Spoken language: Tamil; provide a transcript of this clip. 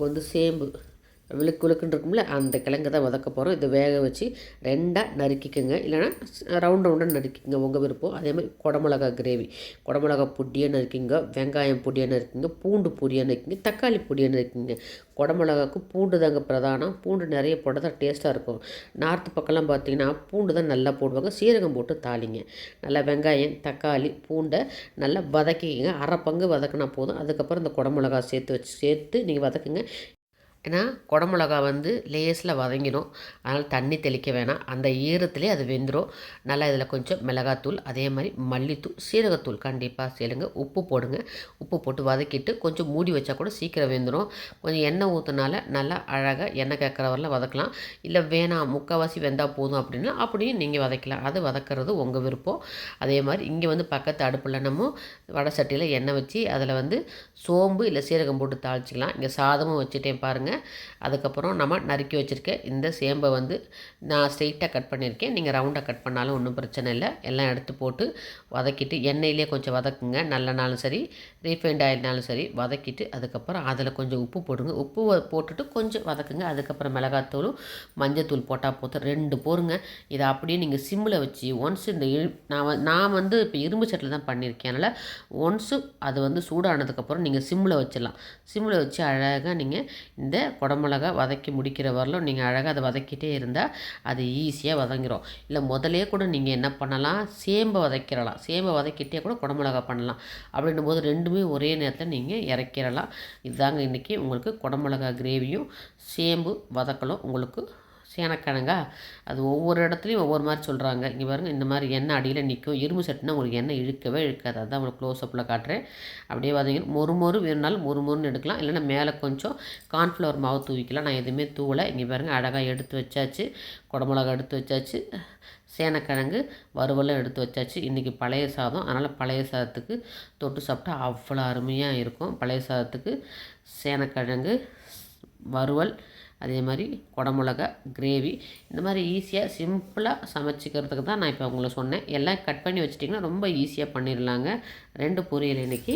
வந்து சேம்பு விழுக்கு விழுக்குன்னு இருக்கும்ல, அந்த கிழங்கு தான் வதக்க போகிறோம். இதை வேக வச்சு 2ஆக நறுக்கிக்கோங்க, இல்லைனா ரவுண்டாக நறுக்கிக்கோங்க, உங்கள் விருப்பம். அதே மாதிரி குடமிளகா கிரேவி, குடமிளகா பொடியாக நறுக்கிங்க, வெங்காயம் பொடியாக நறுக்கிங்க, பூண்டு பொடியாக நறுக்கிங்க, தக்காளி பொடியாக நறுக்கிங்க. குடமிளகாவுக்கு பூண்டு தாங்க பிரதானம். பூண்டு நிறைய போட்டால் தான் டேஸ்ட்டாக இருக்கும். நார்த்து பக்கம்லாம் பார்த்திங்கன்னா பூண்டு தான் நல்லா போடுவாங்க, சீரகம் போட்டு தாளிங்க. நல்லா வெங்காயம் தக்காளி பூண்டை நல்லா வதக்கிக்கங்க, அரை பங்கு வதக்கினா போதும். அதுக்கப்புறம் இந்த குடமிளகா சேர்த்து நீங்கள் வதக்குங்க. ஏன்னா குடமிளகா வந்து லேஸில் வதங்கிடும், அதனால் தண்ணி தெளிக்க வேணாம், அந்த ஈரத்துலேயே அது வெந்துடும். நல்லா இதில் கொஞ்சம் மிளகாத்தூள், அதே மாதிரி மல்லித்தூள், சீரகத்தூள் கண்டிப்பாக சேருங்க, உப்பு போடுங்க. உப்பு போட்டு வதக்கிட்டு கொஞ்சம் மூடி வச்சா கூட சீக்கிரம் வெந்துடும். கொஞ்சம் எண்ணெய் ஊற்றினால நல்லா அழகாக எண்ணெய் கேட்குற வரலாம் வதக்கலாம். இல்லை வேணாம் முக்கால்வாசி வெந்தால் போதும் அப்படின்னா அப்படியும் நீங்கள் வதக்கலாம். அது வதக்கிறது உங்கள் விருப்பம். அதே மாதிரி இங்கே வந்து பக்கத்து அடுப்பில் நம்ம வடை சட்டியில் எண்ணெய் வச்சு அதில் வந்து சோம்பு இல்லை சீரகம் போட்டு தாளிச்சிக்கலாம். இங்கே சாதமும் வச்சுட்டேன் பாருங்கள். அதுக்கப்புறம் நம்ம நறுக்கி வச்சுருக்க இந்த சேம்பை வந்து நான் ஸ்ட்ரெயிட்டாக கட் பண்ணியிருக்கேன், நீங்கள் ரவுண்டாக கட் பண்ணாலும் ஒன்றும் பிரச்சனை இல்லை. எல்லாம் எடுத்து போட்டு வதக்கிட்டு எண்ணெயிலே கொஞ்சம் வதக்குங்க, நல்லனாலும் சரி ரீஃபைண்ட் ஆயில்னாலும் சரி வதக்கிட்டு அதுக்கப்புறம் அதில் கொஞ்சம் உப்பு போடுங்க. உப்பு போட்டுட்டு கொஞ்சம் வதக்குங்க. அதுக்கப்புறம் மிளகாத்தூளும் மஞ்சத்தூள் போட்டால் போதும், 2 போருங்க. இதை அப்படியே நீங்கள் சிம்மில் வச்சு ஒன்ஸ் இந்த நான் வந்து இப்போ இரும்பு சட்டில் தான் பண்ணியிருக்கேன், அதனால் ஒன்ஸு அது வந்து சூடானதுக்கப்புறம் நீங்கள் சிம்மில் வச்சிடலாம். சிம்மில் வச்சு அழகாக நீங்கள் இந்த குடமிளகா வதக்கி முடிக்கிற வரலும் நீங்கள் அழகாக அதை வதக்கிட்டே இருந்தால் அது ஈஸியாக வதங்கிடும். இல்லை முதலே கூட நீங்கள் என்ன பண்ணலாம், சேம்பை வதக்கிடலாம், சேம்பை வதக்கிட்டே கூட குடமிளகா பண்ணலாம். அப்படின்னும் போது ரெண்டுமே ஒரே நேரத்தில் நீங்கள் இறக்கிடலாம். இதுதாங்க இன்றைக்கி உங்களுக்கு குடமிளகா கிரேவியும் சேம்பு வதக்கலும் உங்களுக்கு சேனக்கிழங்கா. அது ஒவ்வொரு இடத்துலையும் ஒவ்வொரு மாதிரி சொல்கிறாங்க. இங்கே பாருங்கள், இந்த மாதிரி எண்ணெய் அடியில் நிற்கும். இரும்பு சட்டினா உங்களுக்கு எண்ணெய் இழுக்கவே இழுக்காது. அதுதான் உங்களுக்கு க்ளோஸ்அப்பில் காட்டுறேன். அப்படியே பார்த்தீங்கன்னா மொறு வேணுனாலும் மொறுன்னு எடுக்கலாம், இல்லைன்னா மேலே கொஞ்சம் கார்ன்ஃப்ளவர் மாவு தூவிக்கலாம். நான் எதுவுமே தூவலை. இங்கே பாருங்கள், அழகாக எடுத்து வச்சாச்சு, குடமிளகா எடுத்து வச்சாச்சு, சேனக்கிழங்கு வறுவலும் எடுத்து வச்சாச்சு. இன்றைக்கி பழைய சாதம், அதனால் பழைய சாதத்துக்கு தொட்டு சாப்பிட்டா அவ்வளோ அருமையாக இருக்கும். பழைய சாதத்துக்கு சேனக்கிழங்கு வறுவல், அதே மாதிரி குடமிளகா கிரேவி, இந்த மாதிரி ஈஸியாக சிம்பிளாக சமைச்சிக்கிறதுக்கு தான் நான் இப்போ உங்களை சொன்னேன். எல்லாம் கட் பண்ணி வச்சிட்டிங்கன்னா ரொம்ப ஈஸியாக பண்ணிடலாங்க. 2 பொரியல் இன்றைக்கி